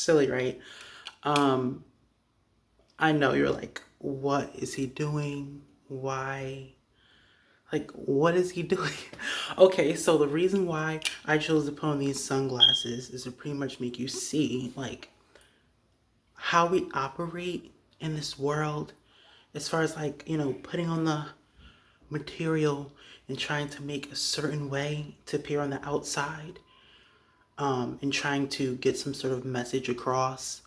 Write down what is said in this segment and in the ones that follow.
Silly, right? Um, I know you're like, what is he doing? Why? Like, what is he doing? Okay, so the reason why I chose to put on these sunglasses is to pretty much make you see, like, how we operate in this world as far as, like, putting on the material and trying to make a certain way to appear on the outside, and trying to get some sort of message across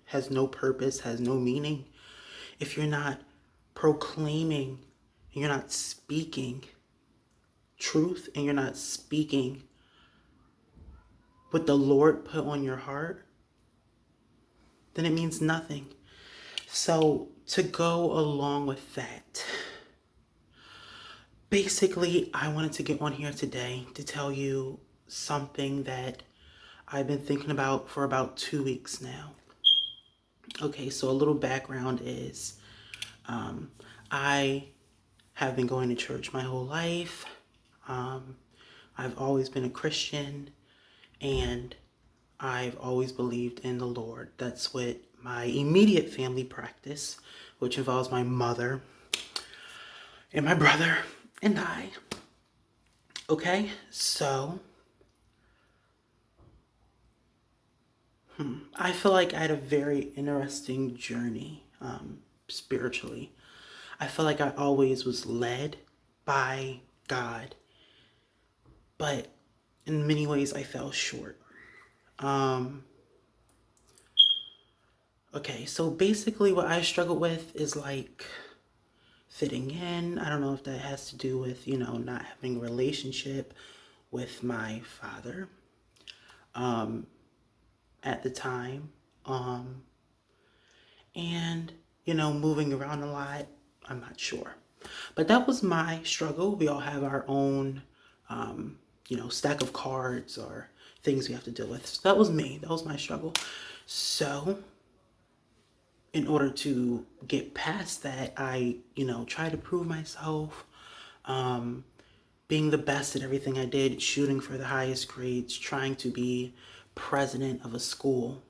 has no purpose, has no meaning. If you're not proclaiming and you're not speaking truth and you're not speaking what the Lord put on your heart, then it means nothing. So, to go along with that, basically, I wanted to get on here today to tell you something that I've been thinking about for about 2 weeks now. Okay, so a little background is I have been going to church my whole life. I've always been a Christian, and I've always believed in the Lord. That's what my immediate family practice, which involves my mother and my brother and I. Okay, so I feel like I had a very interesting journey spiritually. I feel like I always was led by God, but in many ways I fell short. Um, okay, so basically what I struggle with is like fitting in. I don't know if that has to do with, not having a relationship with my father at the time. And, moving around a lot. I'm not sure. But that was my struggle. We all have our own, stack of cards or things we have to deal with. So that was me. That was my struggle. So, in order to get past that, I, try to prove myself, being the best at everything I did, shooting for the highest grades, trying to be president of a school,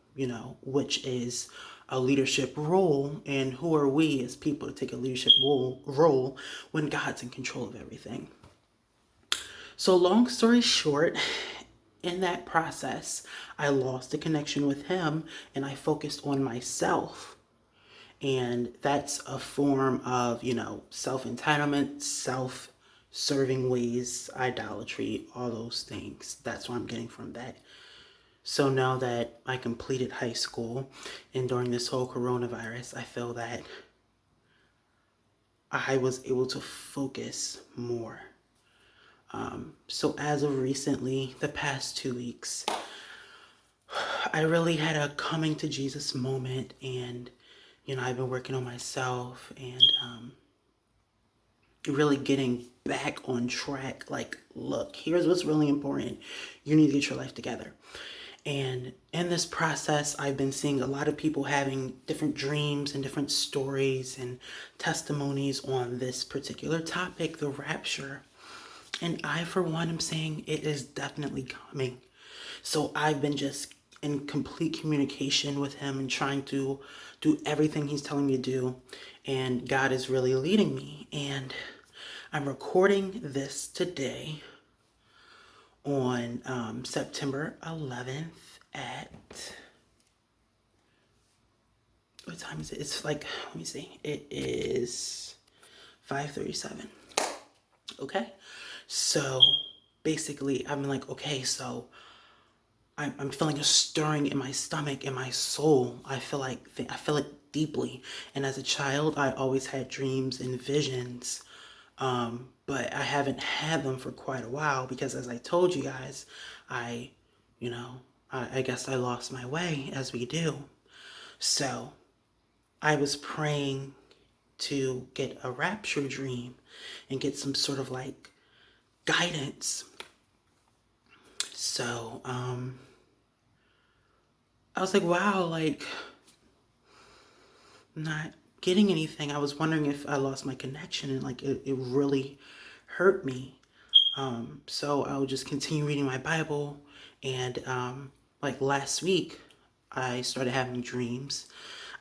which is a leadership role. And who are we as people to take a leadership role when God's in control of everything? So, long story short, in that process, I lost the connection with Him and I focused on myself. And that's a form of, self entitlement, self serving ways, idolatry, all those things. That's what I'm getting from that. So now that I completed high school and during this whole coronavirus, I feel that I was able to focus more. So as of recently, the past 2 weeks, I really had a coming to Jesus moment, and I've been working on myself and really getting back on track. Like, look, here's what's really important. You need to get your life together. And in this process, I've been seeing a lot of people having different dreams and different stories and testimonies on this particular topic, the rapture. And I, for one, am saying it is definitely coming. So I've been just in complete communication with Him and trying to do everything He's telling me to do. And God is really leading me. And I'm recording this today on September 11th at, what time is it? It's like, let me see. It is 5:37. Okay. So basically I'm like, okay, so I'm feeling a stirring in my stomach, in my soul. I feel it deeply. And as a child, I always had dreams and visions. But I haven't had them for quite a while because, as I told you guys, I guess I lost my way, as we do. So I was praying to get a rapture dream and get some sort of like guidance. So, I was like, wow, like, I'm not getting anything. I was wondering if I lost my connection, and like it really hurt me. So I would just continue reading my Bible and like last week, I started having dreams.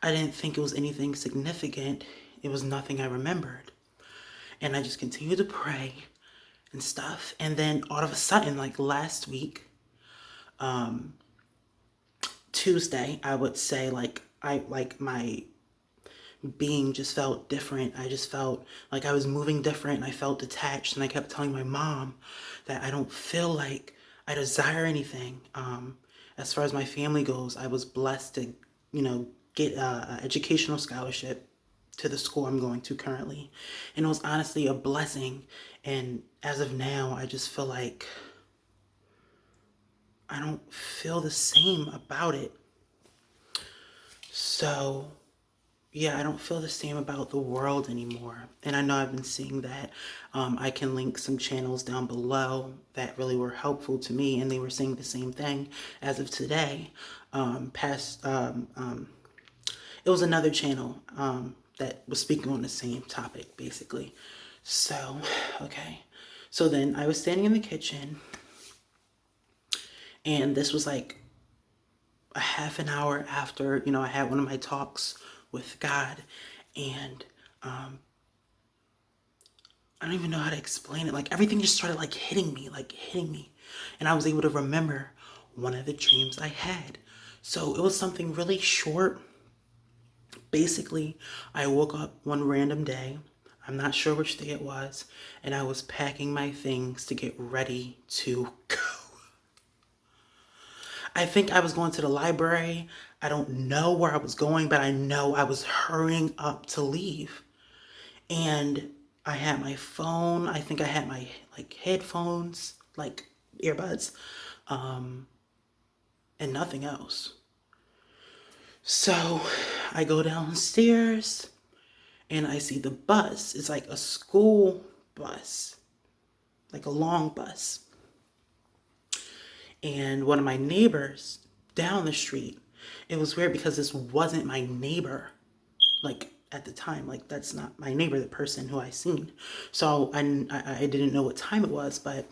I didn't think it was anything significant. It was nothing I remembered. And I just continued to pray and stuff. And then all of a sudden, like last week, Tuesday, I would say my being just felt different. I just felt like I was moving different and I felt detached. And I kept telling my mom that I don't feel like I desire anything. As far as my family goes, I was blessed to, get an educational scholarship to the school I'm going to currently. And it was honestly a blessing. And as of now, I just feel like I don't feel the same about it. So yeah, I don't feel the same about the world anymore. And I know I've been seeing that. I can link some channels down below that really were helpful to me, and they were saying the same thing as of today. It was another channel that was speaking on the same topic, basically. So, okay. So then I was standing in the kitchen, and this was like a half an hour after, I had one of my talks with God, and I don't even know how to explain it. Like everything just started like hitting me, and I was able to remember one of the dreams I had. So it was something really short. Basically, I woke up one random day. I'm not sure which day it was, and I was packing my things to get ready to go. I think I was going to the library. I don't know where I was going, but I know I was hurrying up to leave. And I had my phone. I think I had my headphones, like earbuds, and nothing else. So I go downstairs and I see the bus. It's like a school bus, like a long bus. And one of my neighbors down the street, it was weird because this wasn't my neighbor, like at the time, like that's not my neighbor, the person who I seen. So I didn't know what time it was, but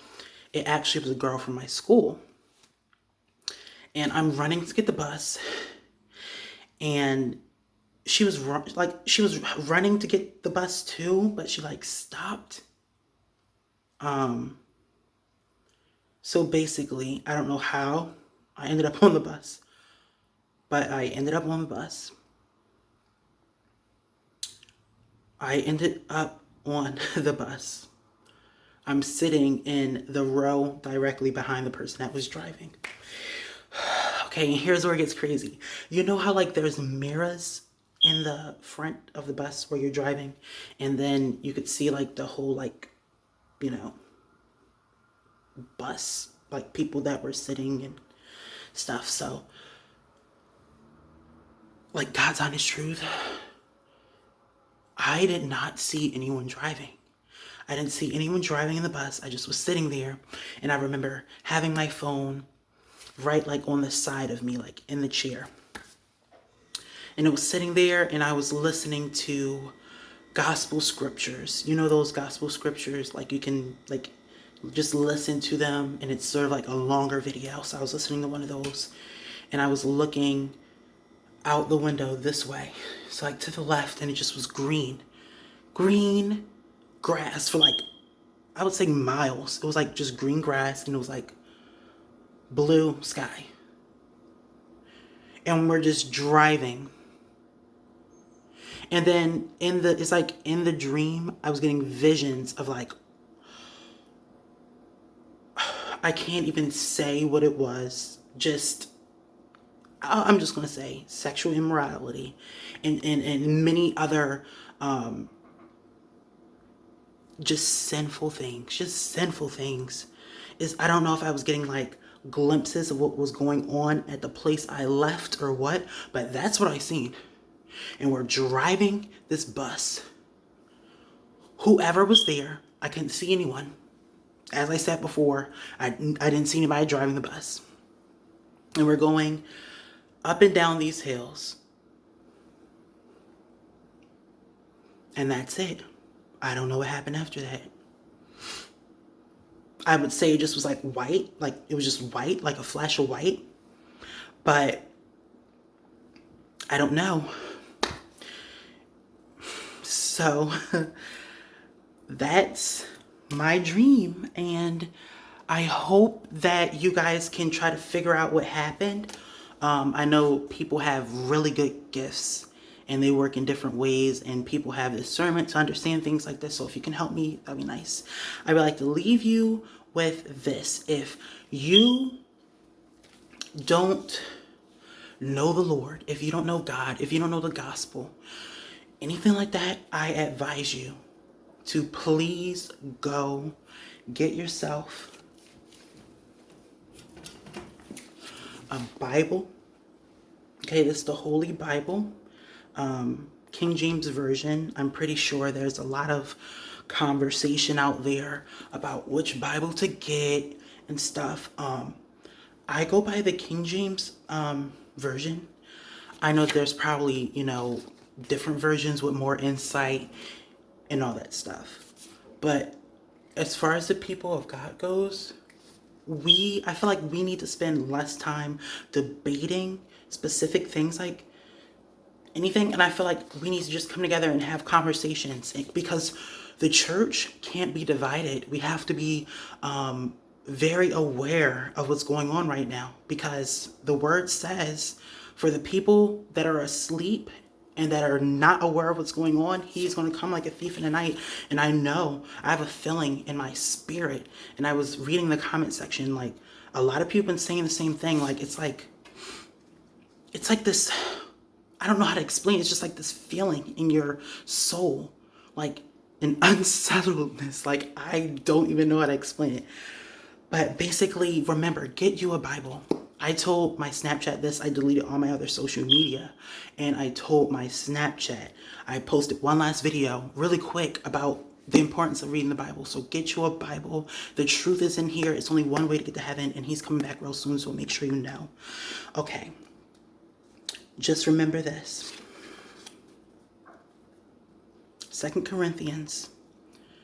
it actually was a girl from my school. And I'm running to get the bus, and she was running to get the bus too, but she like stopped. So basically, I don't know how I ended up on the bus, but I ended up on the bus. I ended up on the bus. I'm sitting in the row directly behind the person that was driving. Okay, and here's where it gets crazy. You know how like there's mirrors in the front of the bus where you're driving, and then you could see like the whole bus, like people that were sitting and stuff. So like God's honest truth, I did not see anyone driving. I didn't see anyone driving in the bus. I just was sitting there, and I remember having my phone right like on the side of me, like in the chair. And it was sitting there, and I was listening to gospel scriptures. You know those gospel scriptures, like you can like just listen to them, and it's sort of like a longer video. So I was listening to one of those, and I was looking out the window this way, so like to the left, and it just was green grass for like, I would say miles. It was like just green grass, and it was like blue sky, and we're just driving. And then in the dream, I was getting visions of like, I can't even say what it was. I'm just going to say sexual immorality and many other just sinful things. I don't know if I was getting like glimpses of what was going on at the place I left or what, but that's what I seen. And we're driving this bus. Whoever was there, I couldn't see anyone. As I said before, I didn't see anybody driving the bus. And we're going up and down these hills. And that's it. I don't know what happened after that. I would say it just was like white, like it was just white, like a flash of white. But I don't know. So that's my dream, and I hope that you guys can try to figure out what happened. I know people have really good gifts and they work in different ways, and people have discernment to understand things like this. So if you can help me, that'd be nice. I would like to leave you with this. If you don't know the Lord, if you don't know God, if you don't know the gospel, anything like that, I advise you to please go get yourself a Bible. Okay, this is the Holy Bible, King James Version. I'm pretty sure there's a lot of conversation out there about which Bible to get and stuff. I go by the King James version. I know there's probably, different versions with more insight and all that stuff. But as far as the people of God goes, I feel like we need to spend less time debating specific things like anything. And I feel like we need to just come together and have conversations, because the church can't be divided. We have to be very aware of what's going on right now, because the word says for the people that are asleep and that are not aware of what's going on, he's going to come like a thief in the night. And I know, I have a feeling in my spirit, and I was reading the comment section, like a lot of people have been saying the same thing. Like it's like this, I don't know how to explain it. It's just like this feeling in your soul, like an unsettledness. Like I don't even know how to explain it. But basically, remember, get you a Bible. I told my Snapchat this. I deleted all my other social media. And I told my Snapchat, I posted one last video really quick about the importance of reading the Bible. So get you a Bible. The truth is in here. It's only one way to get to heaven, and he's coming back real soon, so make sure you know. Okay. Just remember this. 2 Corinthians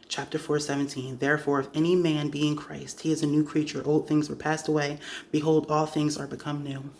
chapter 4:17. Therefore, if any man be in Christ, he is a new creature. Old things were passed away. Behold, all things are become new.